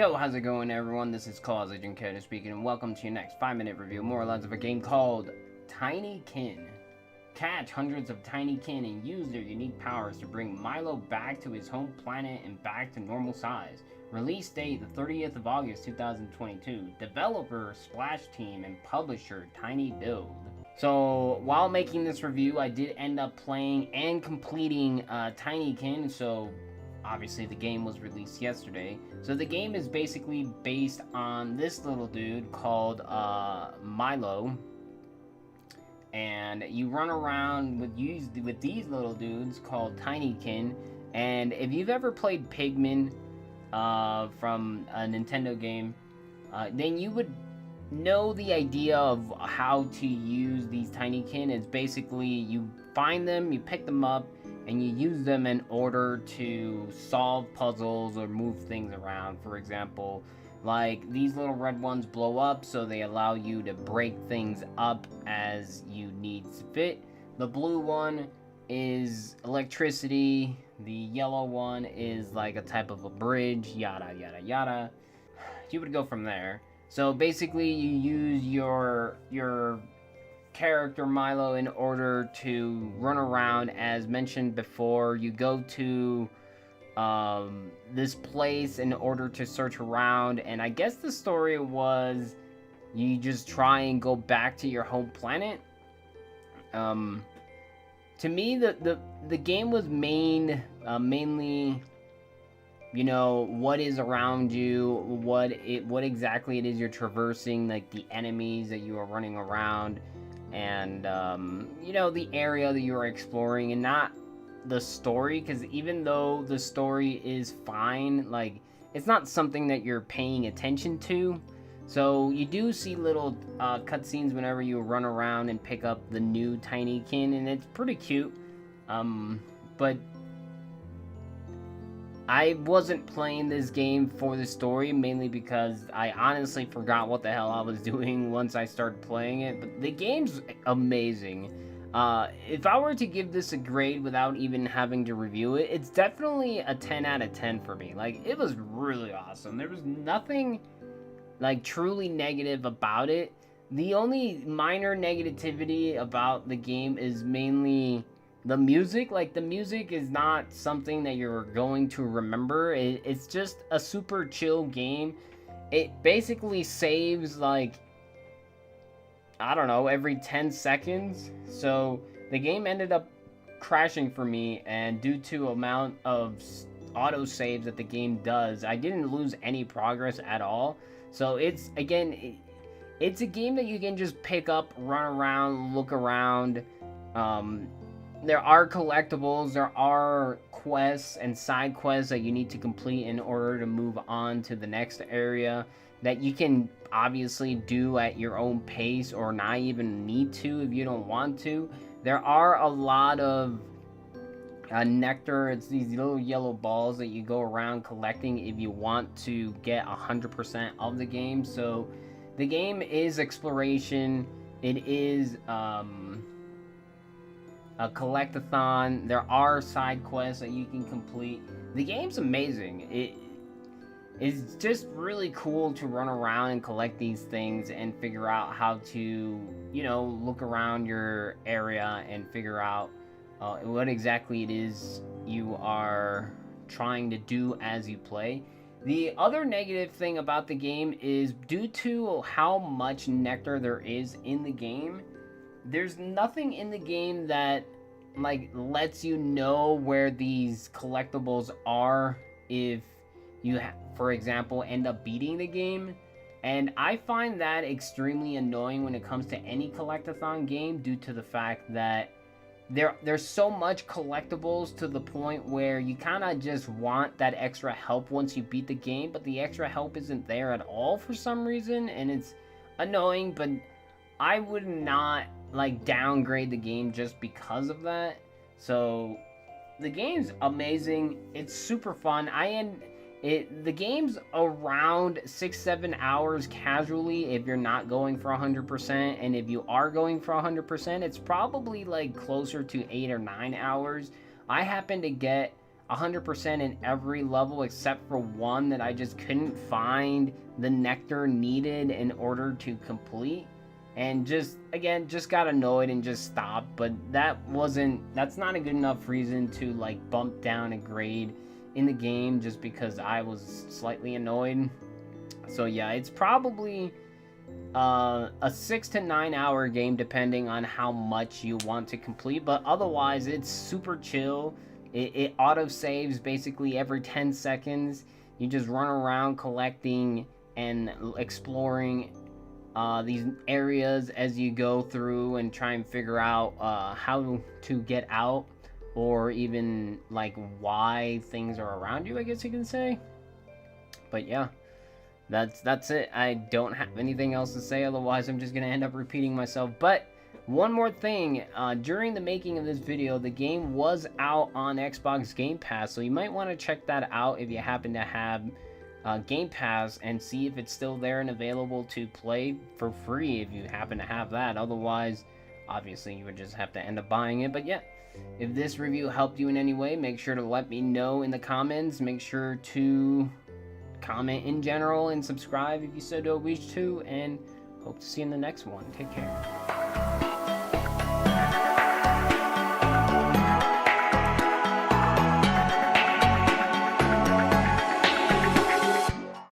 Yo, how's it going, everyone? This is Cause Agent Kota speaking, and welcome to your next 5-minute review, more or less, of a game called Tinykin. Catch hundreds of Tinykin and use their unique powers to bring Milo back to his home planet and back to normal size. Release date the 30th of August 2022. Developer Splash Team and publisher Tiny Build. So while making this review, I did end up playing and completing Tinykin. So obviously the game was released yesterday. So the game is basically based on this little dude called Milo. And you run around with these little dudes called Tinykin. And if you've ever played Pigman from a Nintendo game, then you would know the idea of how to use these Tinykin. It's basically you find them, you pick them up, and you use them in order to solve puzzles or move things around. For example, like these little red ones blow up, so they allow you to break things up as you need to fit. The blue one is electricity. The yellow one is like a type of a bridge, yada yada yada. You would go from there. So basically you use your character Milo in order to run around. As mentioned before, you go to this place in order to search around, and I guess the story was you just try and go back to your home planet. To me, the game was mainly, you know, what is around you, what exactly it is you're traversing, like the enemies that you are running around, and you know, the area that you are exploring, and not the story. Because even though the story is fine, like it's not something that you're paying attention to. So you do see little cutscenes whenever you run around and pick up the new Tinykin, and it's pretty cute. But I wasn't playing this game for the story, mainly because I honestly forgot what the hell I was doing once I started playing it. But the game's amazing. If I were to give this a grade without even having to review it, it's definitely a 10 out of 10 for me. Like, it was really awesome. There was nothing like truly negative about it. The only minor negativity about the game is mainly the music. Like, the music is not something that you're going to remember. It's just a super chill game. It basically saves, like, I don't know, every 10 seconds. So the game ended up crashing for me, and due to amount of auto saves that the game does, I didn't lose any progress at all. So it's, again, it's a game that you can just pick up, run around, look around. There are collectibles, there are quests and side quests that you need to complete in order to move on to the next area, that you can obviously do at your own pace or not even need to if you don't want to. There are a lot of nectar. It's these little yellow balls that you go around collecting if you want to get 100% of the game. So the game is exploration. It is a collectathon. There are side quests that you can complete. The game's amazing. It's just really cool to run around and collect these things and figure out how to, you know, look around your area and figure out what exactly it is you are trying to do as you play. The other negative thing about the game is, due to how much nectar there is in the game, there's nothing in the game that like lets you know where these collectibles are if you for example end up beating the game. And I find that extremely annoying when it comes to any collectathon game, due to the fact that there's so much collectibles to the point where you kind of just want that extra help once you beat the game, but the extra help isn't there at all for some reason, and it's annoying. But I would not like downgrade the game just because of that. So the game's amazing. It's super fun. The game's around 6-7 hours casually if you're not going for 100%, and if you are going for 100%, it's probably like closer to 8 or 9 hours. I happen to get 100% in every level except for one that I just couldn't find the nectar needed in order to complete. And just, again, just got annoyed and just stopped. But that's not a good enough reason to, like, bump down a grade in the game just because I was slightly annoyed. So yeah, it's probably a 6 to 9 hour game depending on how much you want to complete, but otherwise it's super chill. It auto saves basically every 10 seconds. You just run around collecting and exploring these areas as you go through and try and figure out how to get out, or even like why things are around you, I guess you can say. But yeah, that's it. I don't have anything else to say, otherwise I'm just gonna end up repeating myself. But one more thing, during the making of this video, the game was out on Xbox Game Pass, so you might want to check that out if you happen to have Game Pass, and see if it's still there and available to play for free if you happen to have that. Otherwise, obviously you would just have to end up buying it. But yeah, if this review helped you in any way, make sure to let me know in the comments. Make sure to comment in general and subscribe if you so don't wish to, and hope to see you in the next one. Take care.